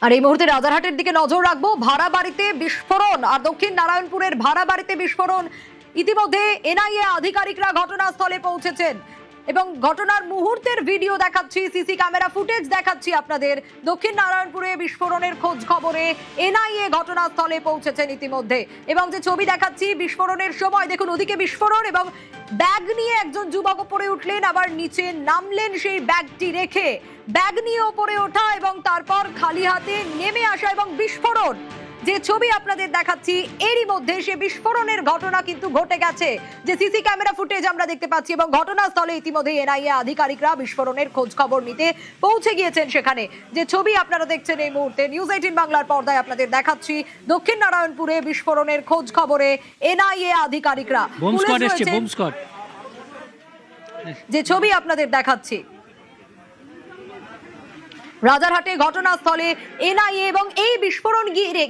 আর এই মুহূর্তে রাজারহাটের দিকে নজর রাখবো। ভাড়া বাড়িতে বিস্ফোরণ, আর দক্ষিণ নারায়ণপুরের ভাড়া বাড়িতে বিস্ফোরণ। ইতিমধ্যে এনআইএ আধিকারিকরা ঘটনাস্থলে পৌঁছেছেন এবং ঘটনার মুহূর্তের ভিডিও দেখাচ্ছি, সিসি ক্যামেরা ফুটেজ দেখাচ্ছি আপনাদের। দক্ষিণ নারায়ণপুরে বিস্ফোরণের খোঁজ খবরে এনআইএ ঘটনাস্থলে পৌঁছেছেন ইতিমধ্যে, এবং যে ছবি দেখাচ্ছি বিস্ফোরণের সময় দেখুন ওদিকে বিস্ফোরণ এবং ব্যাগ নিয়ে একজন যুবক উপরে উঠলেন, আবার নিচে নামলেন সেই ব্যাগটি রেখে। ব্যাগ নিয়ে ওপরে ওঠা এবং তারপর খালি হাতে নেমে আসা এবং বিস্ফোরণ। যে ছবি আপনাদের দেখাচ্ছি এরই মধ্যে সে বিস্ফোরণের ঘটনা কিন্তু ঘটে গেছে, যে সিসি ক্যামেরা ফুটেজ আমরা দেখতে পাচ্ছি, এবং ঘটনাস্থলে ইতিমধ্যে এনআইএ আধিকারিকরা বিস্ফোরণের খোঁজ খবর নিতে পৌঁছে গিয়েছেন সেখানে। যে ছবি আপনারা দেখছেন এই মুহূর্তে নিউজ 18 বাংলার পর্দায় আপনাদের দেখাচ্ছি, দক্ষিণ নারায়ণপুরে বিস্ফোরণের খোঁজ খবরে এনআইএ আধিকারিকরা। যে ছবি আপনাদের দেখাচ্ছি রাজারহাটে ঘটনাস্থলে এনআইএ, এবং এই বিস্ফোরণ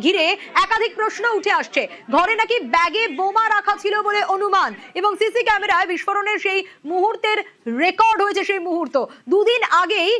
ঘিরে একাধিক প্রশ্ন উঠে আসছে। ঘরে নাকি ব্যাগে বোমা রাখা ছিল বলে অনুমান, এবং সিসি ক্যামেরায় বিস্ফোরণের সেই মুহূর্তের রেকর্ড হয়েছে। সেই মুহূর্ত দুদিন আগেই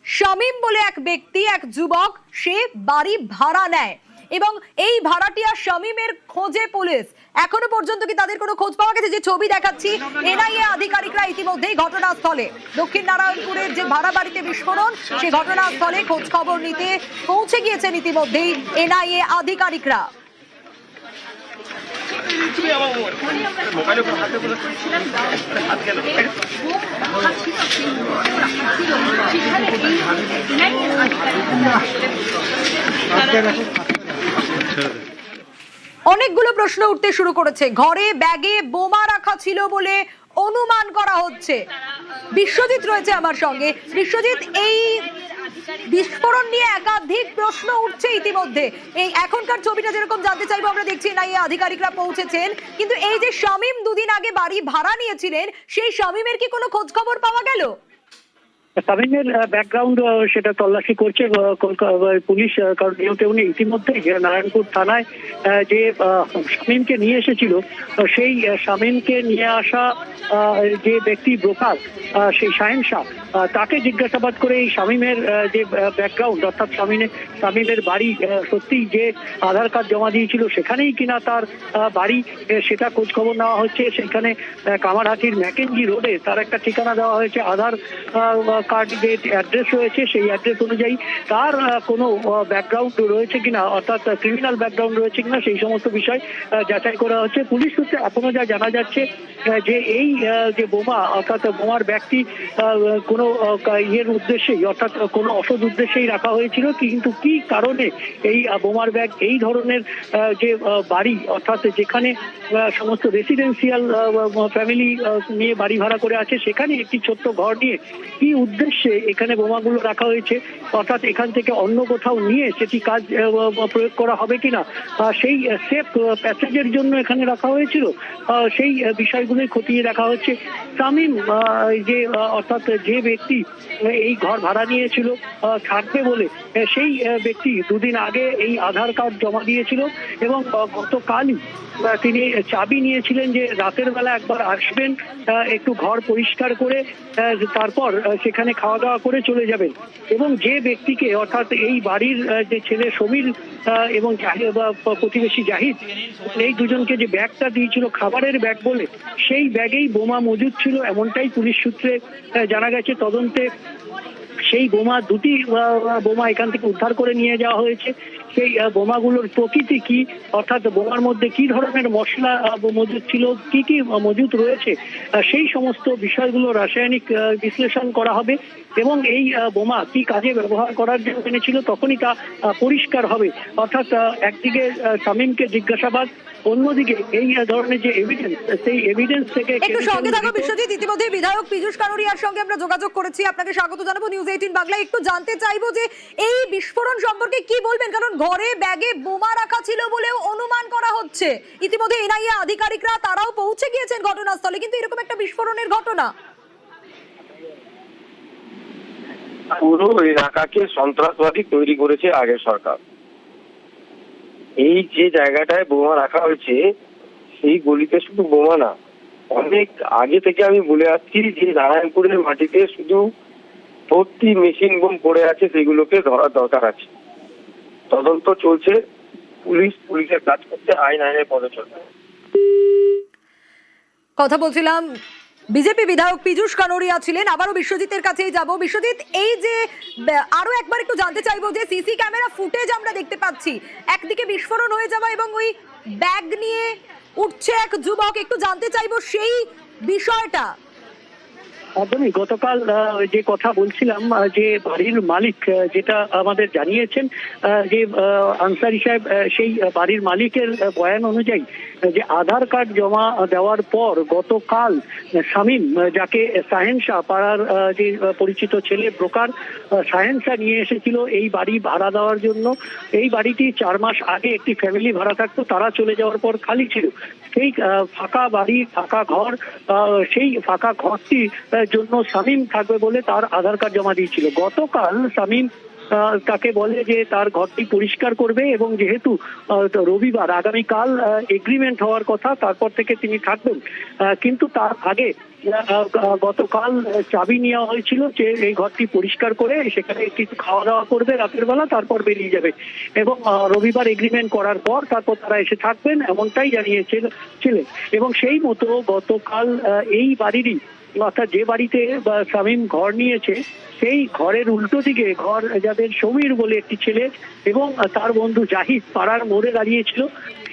শামীম বলে এক ব্যক্তি, এক যুবক, সে বাড়ি ভাড়া নেয় এবং এই ভাড়াটিয়া শামীমের খোঁজে পুলিশ। এখনো পর্যন্ত কি তাদের কোনো খোঁজ পাওয়া গেছে? যে ছবি দেখাচ্ছি এনআইএ আধিকারিকরা ইতিমধ্যেই ঘটনাস্থলে, দক্ষিণ নারায়ণপুরের যে ভাড়া বাড়িতে বিস্ফোরণ সে ঘটনাস্থলে খোঁজ খবর নিতে পৌঁছে গিয়েছেন ইতিমধ্যেই এনআইএ আধিকারিকরা। অনেকগুলো প্রশ্ন উঠতে শুরু করেছে। ঘরে ব্যাগে বোমা রাখা ছিল বলে অনুমান করা হচ্ছে। বিশ্বজিৎ রয়েছে আমার সঙ্গে। বিশ্বজিৎ, এই বিস্ফোরণ নিয়ে একাধিক প্রশ্ন উঠছে ইতিমধ্যে। এই এখনকার ছবিটা যেরকম জানতে চাইবো, আমরা দেখছি না এই আধিকারিকরা পৌঁছেছেন, কিন্তু এই যে শামীম দুদিন আগে বাড়ি ভাড়া নিয়েছিলেন, সেই শামীমের কি কোনো খোঁজ খবর পাওয়া গেল? শামীমের ব্যাকগ্রাউন্ড সেটা তল্লাশি করছে পুলিশ, কারণ উনি ইতিমধ্যে নারায়ণপুর থানায় যে শামীমকে নিয়ে এসেছিল, সেই শামীমকে নিয়ে আসা যে ব্যক্তি ব্রোকার, সেই শাহিন শাহ, তাকে জিজ্ঞাসাবাদ করে এই শামীমের যে ব্যাকগ্রাউন্ড, অর্থাৎ শামীমের বাড়ি সত্যি যে আধার কার্ড জমা দিয়েছিল সেখানেই কিনা তার বাড়ি, সেটা খোঁজ খবর নেওয়া হচ্ছে। সেখানে কামারহাটির ম্যাকেঞ্জি রোডে তার একটা ঠিকানা দেওয়া হয়েছে, আধার কার্ড যে অ্যাড্রেস রয়েছে সেই অ্যাড্রেস অনুযায়ী তার কোনো ব্যাকগ্রাউন্ড রয়েছে কিনা, অর্থাৎ ক্রিমিনাল ব্যাকগ্রাউন্ড রয়েছে কিনা, সেই সমস্ত বিষয় যাচাই করা হচ্ছে। পুলিশ সূত্রে এখনো যা জানা যাচ্ছে যে এই যে বোমা, অর্থাৎ বোমার ব্যাগটি কোনো ইয়ের উদ্দেশ্যেই, অর্থাৎ কোনো অসৎ উদ্দেশ্যেই রাখা হয়েছিল, কিন্তু কি কারণে এই বোমার ব্যাগ এই ধরনের যে বাড়ি, অর্থাৎ যেখানে সমস্ত রেসিডেন্সিয়াল ফ্যামিলি নিয়ে বাড়ি ভাড়া করে আছে, সেখানে একটি ছোট্ট ঘর নিয়ে কি উদ্দেশ্যে এখানে বোমাগুলো রাখা হয়েছে, অর্থাৎ এখান থেকে অন্য কোথাও নিয়ে সেটি কাজ প্রয়োগ করা হবে কিনা, সেই সেফ প্যাসেজের জন্য এখানে রাখা হয়েছিল, সেই বিষয়গুলোই খতিয়ে দেখা হচ্ছে। শামীম যে অর্থাৎ যে ব্যক্তি এই ঘর ভাড়া নিয়েছিল থাকবে বলে, সেই ব্যক্তি দুদিন আগে এই আধার কার্ড জমা দিয়েছিল এবং গতকালই তিনি চাবি নিয়েছিলেন যে রাতের বেলা একবার আসবেন, একটু ঘর পরিষ্কার করে তারপর সেখানে খাওয়া দাওয়া করে চলে যাবেন। এবং যে ব্যক্তিকে, অর্থাৎ এই বাড়ির যে ছেলে সমীর এবং প্রতিবেশী জাহিদ, এই দুজনকে যে ব্যাগটা দিয়েছিল খাবারের ব্যাগ বলে, সেই ব্যাগেই বোমা মজুদ ছিল, এমনটাই পুলিশ সূত্রে জানা গেছে। তদন্তে সেই বোমা, দুটি বোমা এখান থেকে উদ্ধার করে নিয়ে যাওয়া হয়েছে। সেই বোমাগুলোর প্রকৃতি কি, অর্থাৎ বোমার মধ্যে কি ধরনের মশলা মজুদ ছিল, কি কি মজুদ রয়েছে, সেই সমস্ত বিষয়গুলো রাসায়নিক বিশ্লেষণ করা হবে এবং এই বোমা কি কাজে ব্যবহার করার জন্য এনেছিল তখনই তা পরিষ্কার হবে। অর্থাৎ একদিকে শামীমকে জিজ্ঞাসাবাদ, অন্যদিকে এই ধরনের যে এভিডেন্স, সেই এভিডেন্স থেকে একটু সঙ্গে থাকো বিশ্বজিৎ। ইতিমধ্যে বিধায়ক পীযূষ কানোরিয়ার সঙ্গে আমরা যোগাযোগ করেছি, আপনাকে স্বাগত জানাবো নিউজ 18 বাংলায়। একটু জানতে চাইবো যে এই বিস্ফোরণ সম্পর্কে কি বলবেন, কারণ ঘরে ব্যাগে বোমা রাখা ছিল বলেও অনুমান করা হচ্ছে। ইতিমধ্যে এনআইএ আধিকারিকরা তারাও পৌঁছে গিয়েছেন ঘটনাস্থলে, কিন্তু এরকম একটা বিস্ফোরণের ঘটনা। পুরো এলাকাকে সন্ত্রাসবাদী তৈরি করেছে আগের সরকার। এই যে জায়গাটায় বোমা রাখা হয়েছে সেই গলিতে শুধু বোমা না, অনেক আগে থেকে আমি বলে আসছি যে নারায়ণপুরের মাটিতে শুধু ভর্তি মেশিন বোম পড়ে আছে, সেগুলোকে ধরার দরকার আছে। তদন্ত চলছে, পুলিশের কাজ করছে, আইনের পথে চলছে। কথা বলছিলাম বিজেপি বিধায়ক পীযূষ কানোরিয়া ছিলেন। আবারও বিশ্বজিতের কাছেই যাব। বিশ্বজিৎ, এই যে আরো একবার একটু জানতে চাইবো যে সিসি ক্যামেরা ফুটেজ আমরা দেখতে পাচ্ছি, একদিকে বিস্ফোরণ হয়ে যাওয়া এবং ওই ব্যাগ নিয়ে উঠছে এক যুবক, একটু জানতে চাইবো সেই বিষয়টা। একদমই, গতকাল যে কথা বলছিলাম যে বাড়ির মালিক যেটা আমাদের জানিয়েছেন যে আনসারি সাহেব, সেই বাড়ির মালিকের বয়ান অনুযায়ী যে আধার কার্ড জমা দেওয়ার পর গতকাল শামীম, যাকে সাহেন শাহ পাড়ার যে পরিচিত ছেলে ব্রোকার সাহেন শাহ নিয়ে এসেছিল এই বাড়ি ভাড়া দেওয়ার জন্য। এই বাড়িটি 4 মাস আগে একটি ফ্যামিলি ভাড়া থাকতো, তারা চলে যাওয়ার পর খালি ছিল। সেই ফাঁকা বাড়ি, ফাঁকা ঘর, সেই ফাঁকা ঘরটি জন্য শামীম থাকবে বলে তার আধার কার্ড জমা দিয়েছিল। গতকাল শামীম তাকে বলে যে তার ঘরটি পরিষ্কার করবে এবং যেহেতু রবিবার আগামীকাল এগ্রিমেন্ট হওয়ার কথা, তারপর থেকে তিনি থাকবেন। কিন্তু তার আগে গতকাল চাবি নেওয়া হয়েছিল যে এই ঘরটি পরিষ্কার করে সেখানে কিছু খাওয়া দাওয়া করবে রাতের বেলা, তারপর বেরিয়ে যাবে এবং রবিবার এগ্রিমেন্ট করার পর তারপর তারা এসে থাকবেন, এমনটাই জানিয়েছিলেন। এবং সেই মতো গতকাল এই বাড়িরই, অর্থাৎ যে বাড়িতে শামীম ঘর নিয়েছে সেই ঘরের উল্টো দিকে ঘর যাদের সমীর বলে একটি ছেলে এবং তার বন্ধু জাহিদ পাড়ার মোড়ে দাঁড়িয়েছিল।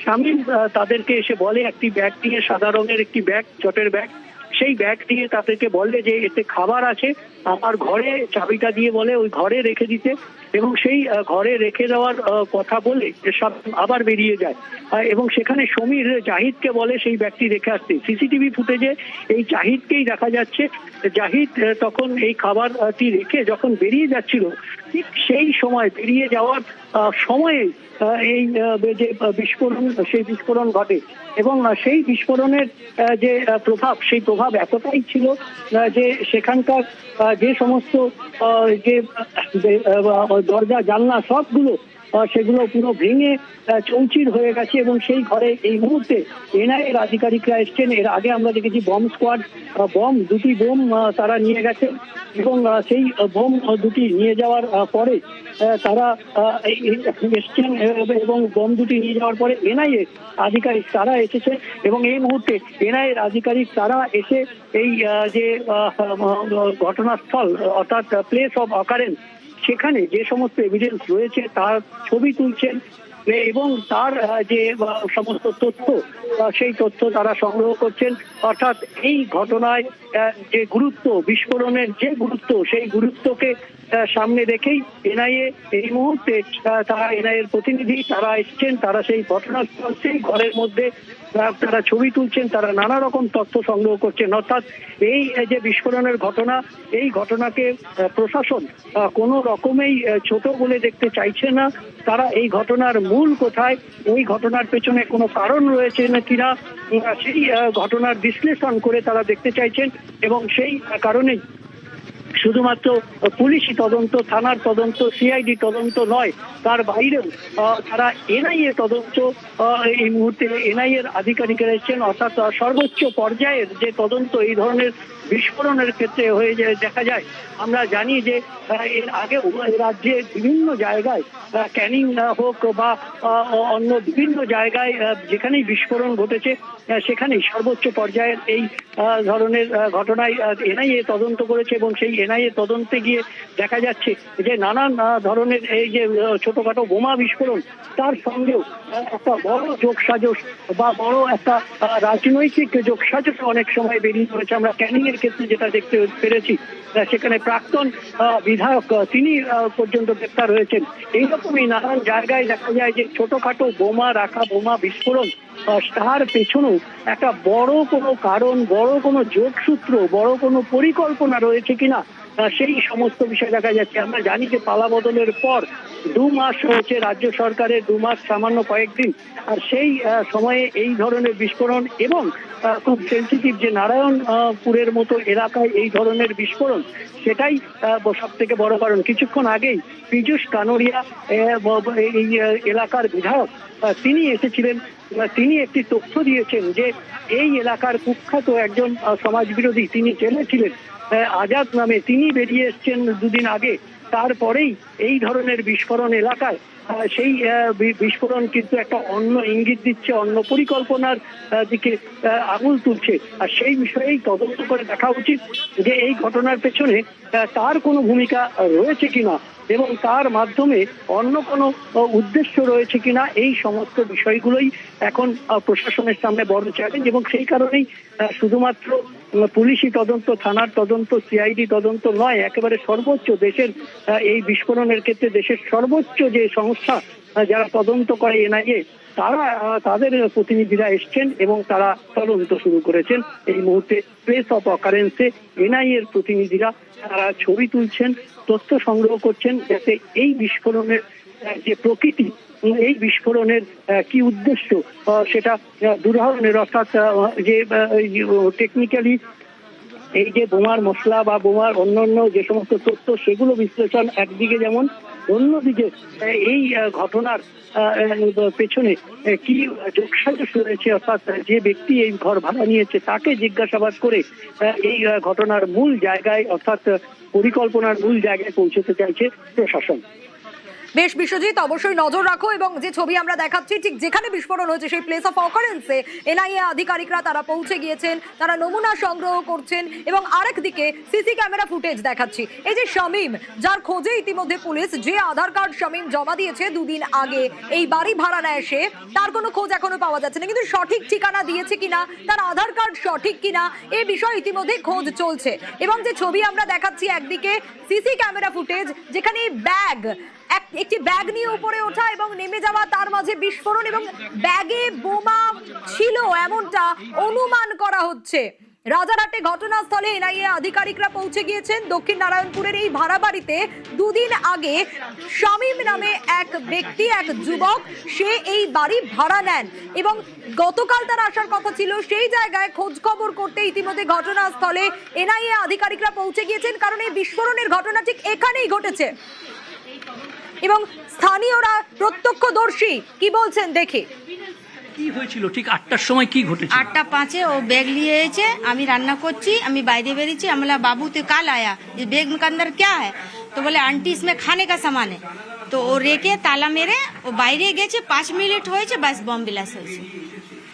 শামীম তাদেরকে এসে বলে একটি ব্যাগ নিয়ে, সাদা রঙের একটি ব্যাগ, চটের ব্যাগ, সেই ব্যাগ দিয়ে তাদেরকে বলে যে এতে খাবার আছে, আমার ঘরে চাবিটা দিয়ে বলে ওই ঘরে রেখে দিতে এবং সেই ঘরে রেখে দেওয়ার কথা বলে সব আবার বেরিয়ে যায় এবং সেখানে সমীর জাহিদকে বলে সেই ব্যাগটি রেখে আসতে। সিসিটিভি ফুটেজে এই জাহিদকেই দেখা যাচ্ছে। জাহিদ তখন এই খাবারটি রেখে যখন বেরিয়ে যাচ্ছিল, ঠিক সেই সময় বেরিয়ে যাওয়ার সময়ে এই যে বিস্ফোরণ, সেই বিস্ফোরণ ঘটে এবং সেই বিস্ফোরণের যে প্রভাব, সেই প্রভাব এতটাই ছিল যে সেখানকার যে সমস্ত যে দরজা জানলা সবগুলো সেগুলো পুরো ভেঙে চৌচির হয়ে গেছে এবং সেই ঘরে এই মুহূর্তে এনআইএর আধিকারিকরা এসছেন। এর আগে আমরা দেখেছি বম স্কোয়াড দুটি বোম তারা নিয়ে গেছেন এবং সেই বোম দুটি নিয়ে যাওয়ার পরে তারা এসছেন এবং বোম দুটি নিয়ে যাওয়ার পরে এনআইএ আধিকারিক তারা এসেছে এবং এই মুহূর্তে এনআইএর আধিকারিক তারা এসে এই যে ঘটনাস্থল অর্থাৎ প্লেস অফ অকারেন্স, সেখানে যে সমস্ত এভিডেন্স রয়েছে তার ছবি তুলছেন এবং তার যে সমস্ত তথ্য সেই তথ্য তারা সংগ্রহ করছেন। অর্থাৎ এই ঘটনায় যে গুরুত্ব, বিস্ফোরণের যে গুরুত্ব, সেই গুরুত্বকে সামনে রেখেই এনআইএ এই মুহূর্তে তারা এনআইএর প্রতিনিধি তারা এসছেন, তারা সেই ঘটনাস্থল, সেই ঘরের মধ্যে তারা ছবি তুলছেন, তারা নানা রকম তথ্য সংগ্রহ করছেন। অর্থাৎ এই যে বিস্ফোরণের ঘটনা, এই ঘটনাকে প্রশাসন কোনো রকমেই ছোট বলে দেখতে চাইছে না। তারা এই ঘটনার মূল কোথায়, ওই ঘটনার পেছনে কোনো কারণ রয়েছে না কিনা, সেই ঘটনার বিশ্লেষণ করে তারা দেখতে চাইছেন এবং সেই কারণেই শুধুমাত্র পুলিশি তদন্ত, থানার তদন্ত, সিআইডি তদন্ত নয়, তার বাইরেও তারা এনআইএ তদন্ত, এই মুহূর্তে এনআইএর আধিকারিকরা এসেছেন। অর্থাৎ সর্বোচ্চ পর্যায়ের যে তদন্ত এই ধরনের বিস্ফোরণের ক্ষেত্রে হয়ে যায় দেখা যায়। আমরা জানি যে এর আগেও রাজ্যে বিভিন্ন জায়গায় ক্যানিং হোক বা অন্য বিভিন্ন জায়গায় যেখানেই বিস্ফোরণ ঘটেছে সেখানেই সর্বোচ্চ পর্যায়ের এই ধরনের ঘটনায় এনআইএ তদন্ত করেছে এবং সেই এনআইএ তদন্তে গিয়ে দেখা যাচ্ছে যে নানান ধরনের এই যে ছোটখাটো বোমা বিস্ফোরণ, তার সঙ্গেও একটা বড় যোগসাজশ বা বড় একটা রাজনৈতিক যোগসাজশ অনেক সময় বেরিয়ে পড়েছে। আমরা ক্যানিং এর ক্ষেত্রে যেটা দেখতে পেরেছি, সেখানে প্রাক্তন বিধায়ক তিনি পর্যন্ত গ্রেপ্তার হয়েছেন। এইরকমই নানান জায়গায় দেখা যায় যে ছোটখাটো বোমা রাখা, বোমা বিস্ফোরণ, তার পেছনেও একটা বড় কোনো কারণ, বড় কোনো যোগসূত্র, বড় কোনো পরিকল্পনা রয়েছে কিনা সেই সমস্ত বিষয় দেখা যাচ্ছে। আমরা জানি যে পালা বদলের পর 2 মাস হয়েছে রাজ্য সরকারের, 2 মাস সামান্য কয়েকদিন, আর সেই সময়ে এই ধরনের বিস্ফোরণ এবং খুব সেন্সিটিভ যে নারায়ণপুরের মতো এলাকায় এই ধরনের বিস্ফোরণ, সেটাই সব থেকে বড় কারণ। কিছুক্ষণ আগেই পীযূষ কানোরিয়া এই এলাকার বিধায়ক তিনি এসেছিলেন, তিনি একটি তথ্য দিয়েছেন যে এই এলাকার কুখ্যাত একজন সমাজবিরোধী, তিনি জেলে ছিলেন আজাদ নামে, তিনি বেরিয়ে এসছেন 2 দিন আগে তারপরেই এই ধরনের বিস্ফোরণ এলাকায় সেই বিস্ফোরণ কিন্তু একটা অন্য ইঙ্গিত দিচ্ছে, অন্য পরিকল্পনার দিকে আঙুল তুলছে। আর সেই বিষয়েই তদন্ত করে দেখা উচিত যে এই ঘটনার পেছনে তার কোনো ভূমিকা রয়েছে কিনা এবং তার মাধ্যমে অন্য কোনো উদ্দেশ্য রয়েছে কিনা। এই সমস্ত বিষয়গুলোই এখন প্রশাসনের সামনে বড় চ্যালেঞ্জ এবং সেই কারণেই শুধুমাত্র পুলিশি তদন্ত, থানার তদন্ত, সিআইডি তদন্ত নয়, একেবারে সর্বোচ্চ দেশের এই বিস্ফোরণের ক্ষেত্রে দেশের সর্বোচ্চ যে সংস্থা যারা তদন্ত করে এনআইএ, তাদের প্রতিনিধিরা এসছেন এবং তারা তদন্ত শুরু করেছেন। এই মুহূর্তে প্লেস অফ অকারেন্সে এনআইএ এর প্রতিনিধিরা তারা ছবি তুলছেন, তথ্য সংগ্রহ করছেন, যাতে এই বিস্ফোরণের যে প্রকৃতি, এই বিস্ফোরণের কি উদ্দেশ্য সেটা দুর্ধারণের, অর্থাৎ যে টেকনিক্যালি এই যে বোমার মশলা বা বোমার অন্যান্য যে সমস্ত তথ্য সেগুলো বিশ্লেষণ একদিকে, যেমন অন্যদিকে এই ঘটনার পেছনে কি যোগসাজশ রয়েছে, অর্থাৎ যে ব্যক্তি এই ঘর ভাড়া নিয়েছে তাকে জিজ্ঞাসাবাদ করে এই ঘটনার মূল জায়গায়, অর্থাৎ পরিকল্পনার মূল জায়গায় পৌঁছতে চাইছে প্রশাসন। বেশ বিশ্বজিৎ, অবশ্যই নজর রাখো এবং যে ছবি আমরা দেখাচ্ছি ঠিক যেখানে বিস্ফোরণ হয়েছে সেই প্লেস অফ অকারেন্সে এনআইএ আধিকারিকরা তারা পৌঁছে গিয়েছেন, তারা নমুনা সংগ্রহ করছেন এবং আরেকদিকে সিসি ক্যামেরা ফুটেজ দেখাচ্ছি। এই যে শামীম, যার খোঁজে ইতিমধ্যে পুলিশ, যে আধার কার্ড শামীম জমা দিয়েছে দুদিন আগে এই বাড়ি ভাড়া নেয় সে, তার কোনো খোঁজ এখনো পাওয়া যাচ্ছে না, কিন্তু সঠিক ঠিকানা দিয়েছে কিনা, তার আধার কার্ড সঠিক কিনা এই বিষয়ে ইতিমধ্যে খোঁজ চলছে। এবং যে ছবি আমরা দেখাচ্ছি একদিকে সিসি ক্যামেরা ফুটেজ, যেখানে একটি ব্যাগ নিয়ে উপরে ওঠা এবং নেমে যাওয়া, তার মাঝে বিস্ফোরণ এবং ব্যাগে বোমা ছিল এমনটা অনুমান করা হচ্ছে। রাজারহাটে ঘটনাস্থলে এনআইএ আধিকারিকরা পৌঁছে গিয়েছেন। দক্ষিণ নারায়ণপুরের এই ভাড়া বাড়িতে দুদিন আগে শামীম নামে এক ব্যক্তি, এক যুবক, সে এই বাড়ি ভাড়া নেন এবং গতকাল তার আসার কথা ছিল। সেই জায়গায় খোঁজ খবর করতে ইতিমধ্যে ঘটনাস্থলে এনআইএ আধিকারিকরা পৌঁছে গিয়েছেন, কারণ এই বিস্ফোরণের ঘটনা ঠিক এখানেই ঘটেছে এবং স্থানীয়রা প্রত্যক্ষদর্শী কি বলছেন দেখে। কি হয়েছিল ঠিক 8টার সময়, কি ঘটেছে? 8:05 ও बैग लिए এসেছে, আমি রান্না করছি, আমি বাইরে বেরিয়েছি, আমি বলা बाबू तो कल आया, इस बैग के अंदर क्या है? तो बोले आंटी इसमें खाने का सामान है। तो ও রেখে তালা মেরে ও বাইরে গেছে, 5 মিনিট হয়েছে, বাস বম বিলাস হয়েছে।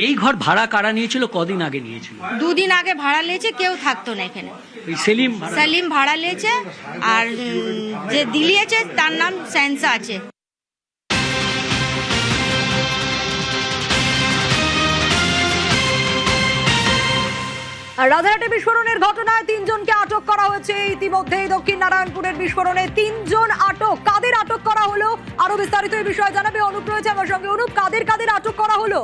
এই ঘর ভাড়া কারা নিয়েছিল, কদিন আগে নিয়েছিল? 2 দিন আগে ভাড়া নিয়েছে, কেউ থাকতো না এখানে। ওই সেলিম ভাড়া নিয়েছে আর যে দিলিয়েছে তার নাম সেন্সা আছে। রাজারহাটে বিস্ফোরণের ঘটনায় 3 জনকে আটক করা হয়েছে ইতিমধ্যে। দক্ষিণ নারায়ণপুরের বিস্ফোরণে 3 জন আটক। কাদের আটক করা হলো আরো বিস্তারিত এই বিষয়ে জানাবে অনুপ রয়েছে আমার সঙ্গে। অনুপ, কাদের আটক করা হলো?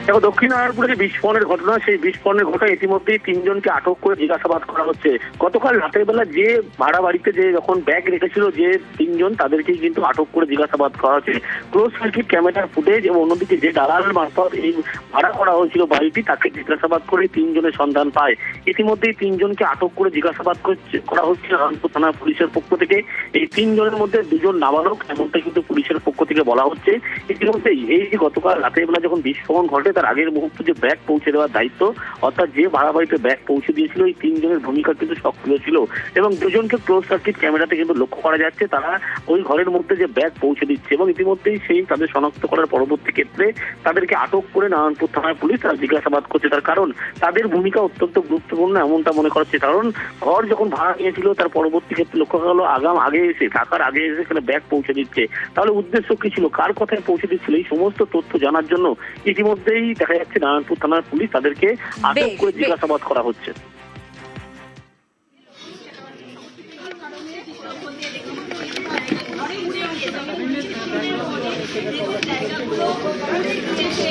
দেখো, দক্ষিণ নারায়ণপুরে যে বিস্ফোরণের ঘটনা, সেই বিস্ফোরণের ঘটনায় ইতিমধ্যেই 3 জনকে আটক করে জিজ্ঞাসাবাদ করা হচ্ছে। গতকাল রাতের বেলা যে ভাড়া বাড়িতে যে যখন ব্যাগ রেখেছিল যে 3 জন, তাদেরকেই কিন্তু আটক করে জিজ্ঞাসাবাদ করা হচ্ছে। ক্লোজ সার্কিট ক্যামেরার ফুটেজ এবং অন্যদিকে যে দালাল মারফত এই ভাড়া করা হয়েছিল বাড়িটি, তাকে জিজ্ঞাসাবাদ করে 3 জনের সন্ধান পায়। ইতিমধ্যেই 3 জনকে আটক করে জিজ্ঞাসাবাদ করা হচ্ছে নারায়ণপুর থানা পুলিশের পক্ষ থেকে। এই 3 জনের মধ্যে 2 জন নাবালক, এমনটা কিন্তু পুলিশের পক্ষ থেকে বলা হচ্ছে। ইতিমধ্যেই এই যে গতকাল রাতের বেলা যখন বিস্ফোরণ ঘটে, তার আগের মুহূর্তে যে ব্যাগ পৌঁছে দেওয়ার দায়িত্ব, অর্থাৎ যে ভাড়া বাড়িতে ব্যাগ পৌঁছে দিয়েছিল, এই 3 জনের ভূমিকা কিন্তু সক্রিয় ছিল এবং 2 জনকে ক্লোজ সার্কিট ক্যামেরাতে কিন্তু লক্ষ্য করা যাচ্ছে, তারা ওই ঘরের মধ্যে যে ব্যাগ পৌঁছে দিচ্ছে এবং ইতিমধ্যেই সেই তাদের শনাক্ত করার পরবর্তী ক্ষেত্রে তাদেরকে আটক করে নারায়ণপুর থানার পুলিশ তারা জিজ্ঞাসাবাদ করছে। তার কারণ তাদের ভূমিকা অত্যন্ত গুরুত্বপূর্ণ, এমনটা মনে করছে। কারণ ঘর যখন ভাড়া নিয়েছিল, তার পরবর্তী ক্ষেত্রে লক্ষ্য করা হলো থাকার আগে এসে এখানে ব্যাগ পৌঁছে দিচ্ছে। তাহলে উদ্দেশ্য কি ছিল, কার কথায় পৌঁছে দিচ্ছিল, এই সমস্ত তথ্য জানার জন্য ইতিমধ্যেই দেখা যাচ্ছে নারায়ণপুর থানার পুলিশ তাদেরকে আটক করে জিজ্ঞাসাবাদ করা হচ্ছে।